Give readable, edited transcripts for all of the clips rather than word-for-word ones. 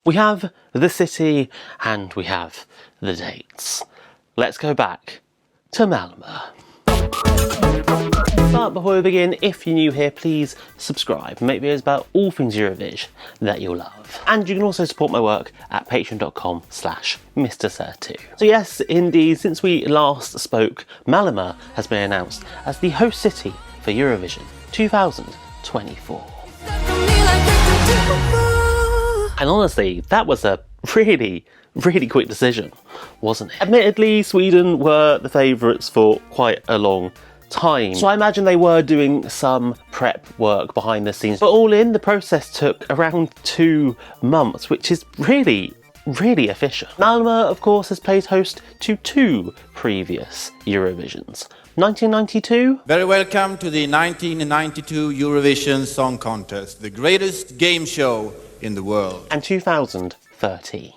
We have the city and we have the dates. Let's go back to Malmö. But before we begin, if you're new here, please subscribe. Make videos about all things Eurovision that you'll love. And you can also support my work at patreon.com/MrSir2. So yes, indeed, since we last spoke, Malmö has been announced as the host city for Eurovision 2024. And honestly, that was a really quick decision, wasn't it? Admittedly, Sweden were the favourites for quite a long time, so I imagine they were doing some prep work behind the scenes, but all in, the process took around 2 months, which is really efficient. Malmö, of course, has played host to 2 previous Eurovisions. 1992? Very welcome to the 1992 Eurovision Song Contest, the greatest game show in the world. And 2013.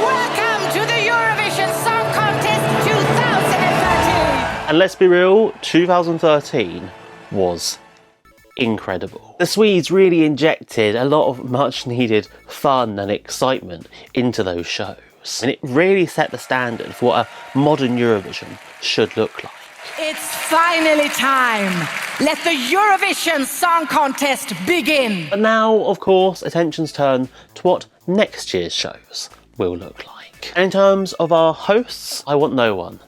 Welcome to the Eurovision Song Contest 2013! And let's be real, 2013 was incredible. The Swedes really injected a lot of much needed fun and excitement into those shows. And it really set the standard for what a modern Eurovision should look like. It's finally time! Let the Eurovision Song Contest begin! But now, of course, attention's turned to what next year's shows will look like. And in terms of our hosts, I want no one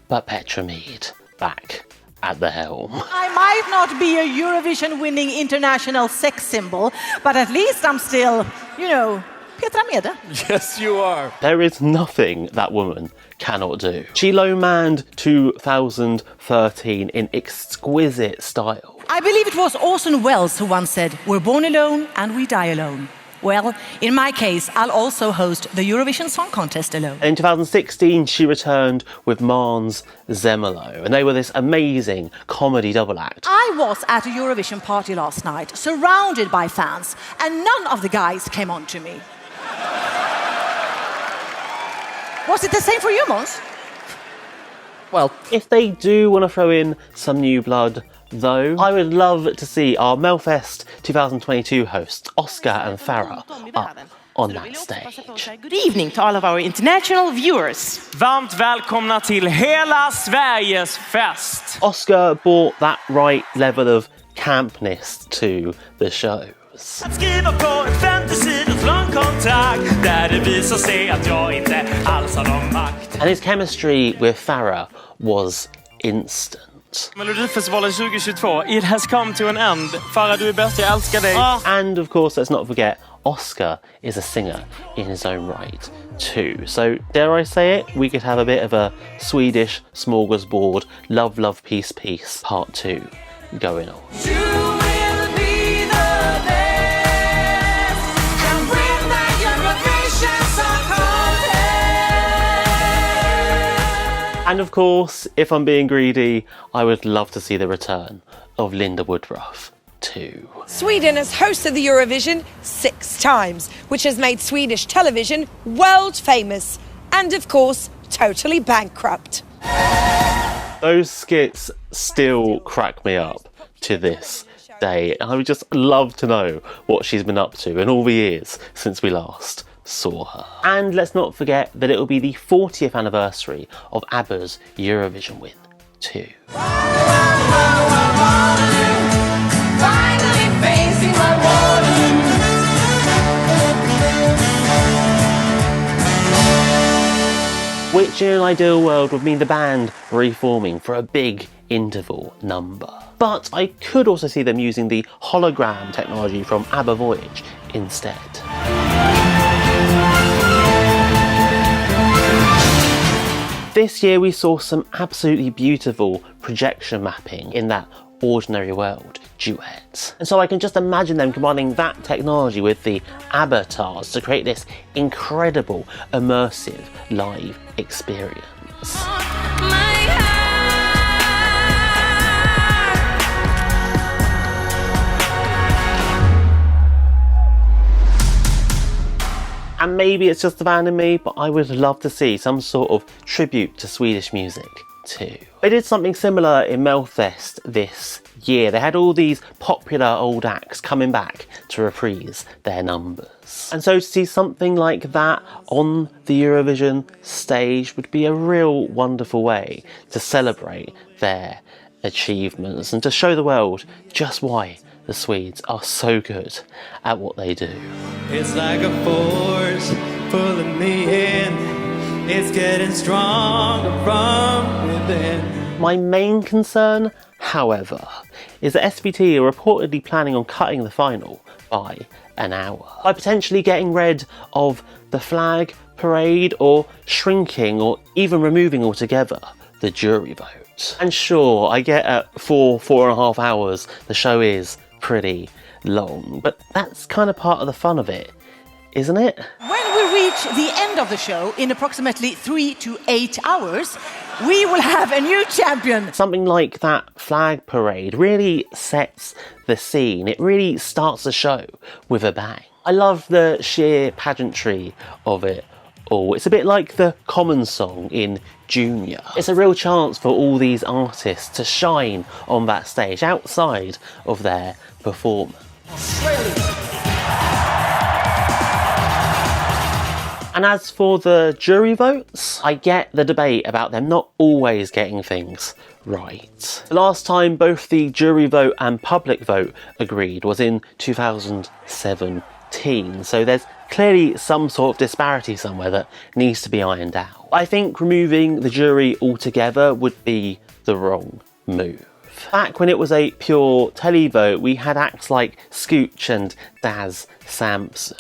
but Petra Mede back at the helm. I might not be a Eurovision-winning international sex symbol, but at least I'm still, Petra Mede. Yes, you are. There is nothing that woman cannot do. She low-manned 2013 in exquisite style. I believe it was Orson Welles who once said, "We're born alone and we die alone." Well, in my case, I'll also host the Eurovision Song Contest alone. In 2016, she returned with Måns Zelmerlöw, and they were this amazing comedy double act. I was at a Eurovision party last night, surrounded by fans, and none of the guys came on to me. Was it the same for you, Måns? Well, if they do want to throw in some new blood, though, I would love to see our Melfest 2022 hosts, Oscar and Farah, up on that stage. Good evening to all of our international viewers. Varmt välkomna till hela Sveriges fest. Oscar brought that right level of campness to the shows. Att skriva på ett 50-sidors långt kontrakt där det visar sig att jag inte alls har någon makt. And his chemistry with Farah was instant. Melodifestivalen 2022, it has come to an end. Farah, du är bäst, jag älskar dig. And of course, let's not forget, Oscar is a singer in his own right too. So, dare I say it, we could have a bit of a Swedish smorgasbord, love, love, peace, peace, part 2 going on. And of course, if I'm being greedy, I would love to see the return of Linda Woodruff too. Sweden has hosted the Eurovision 6 times, which has made Swedish television world famous and, of course, totally bankrupt. Those skits still crack me up to this day. I would just love to know what she's been up to in all the years since we last saw her. And let's not forget that it will be the 40th anniversary of ABBA's Eurovision win too. Which in an ideal world would mean the band reforming for a big interval number. But I could also see them using the hologram technology from ABBA Voyage instead. This year we saw some absolutely beautiful projection mapping in that Ordinary World duet. And so I can just imagine them combining that technology with the avatars to create this incredible, immersive live experience. And maybe it's just the fan in me, but I would love to see some sort of tribute to Swedish music too. They did something similar in Melfest this year. They had all these popular old acts coming back to reprise their numbers. And so to see something like that on the Eurovision stage would be a real wonderful way to celebrate their achievements and to show the world just why the Swedes are so good at what they do. It's like a force pulling me in. It's getting stronger from within. My main concern, however, is that SVT are reportedly planning on cutting the final by an hour, by potentially getting rid of the flag parade or shrinking or even removing altogether the jury vote. And sure, I get at 4.5 hours the show is pretty long, but that's kind of part of the fun of it, isn't it? When we reach the end of the show in approximately 3 to 8 hours, we will have a new champion. Something like that flag parade really sets the scene. It really starts the show with a bang. I love the sheer pageantry of it all. It's a bit like the Common song in Junior. It's a real chance for all these artists to shine on that stage outside of their performance. And as for the jury votes, I get the debate about them not always getting things right. The last time both the jury vote and public vote agreed was in 2017, so there's clearly some sort of disparity somewhere that needs to be ironed out. I think removing the jury altogether would be the wrong move. Back when it was a pure televote, we had acts like Scooch and Daz Sampson.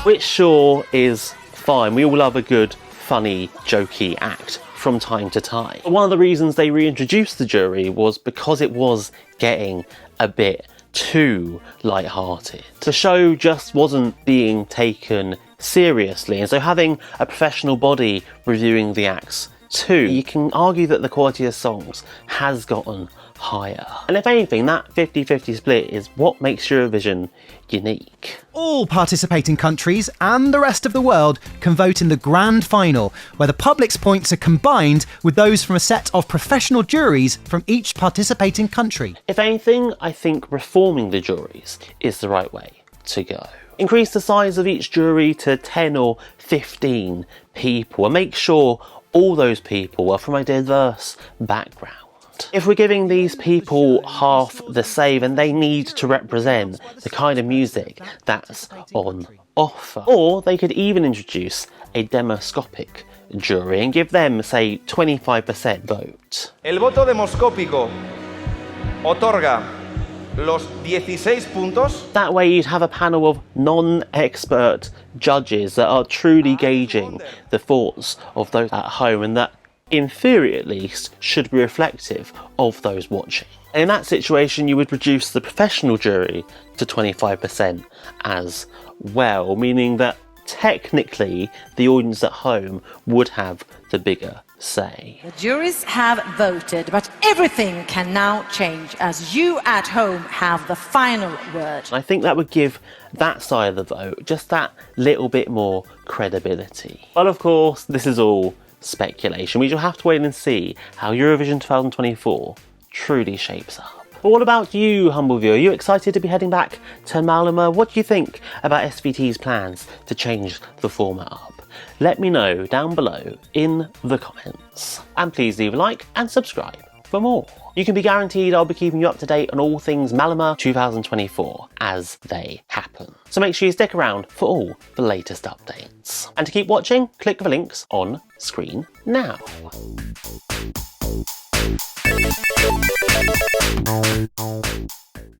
Which sure is fine. We all love a good, funny, jokey act from time to time. But one of the reasons they reintroduced the jury was because it was getting a bit too light-hearted. The show just wasn't being taken seriously, and so having a professional body reviewing the acts too, you can argue that the quality of songs has gotten higher. And if anything, that 50-50 split is what makes Eurovision unique. All participating countries and the rest of the world can vote in the grand final, where the public's points are combined with those from a set of professional juries from each participating country. If anything, I think reforming the juries is the right way to go. Increase the size of each jury to 10 or 15 people and make sure all those people are from a diverse background. If we're giving these people half the say, then they need to represent the kind of music that's on offer. Or they could even introduce a demoscopic jury and give them, say, 25% vote. El voto demoscópico otorga los 16 puntos. That way you'd have a panel of non-expert judges that are truly gauging the thoughts of those at home, and that, in theory at least, should be reflective of those watching. And in that situation, you would reduce the professional jury to 25% as well, meaning that technically the audience at home would have the bigger say. The juries have voted, but everything can now change as you at home have the final word. I think that would give that side of the vote just that little bit more credibility. But of course, this is all speculation. We shall have to wait and see how Eurovision 2024 truly shapes up. But what about you, humble viewer? Are you excited to be heading back to Malmö? What do you think about SVT's plans to change the format up? Let me know down below in the comments. And please leave a like and subscribe for more. You can be guaranteed I'll be keeping you up to date on all things Malmö 2024 as they happen. So make sure you stick around for all the latest updates. And to keep watching, click the links on screen now.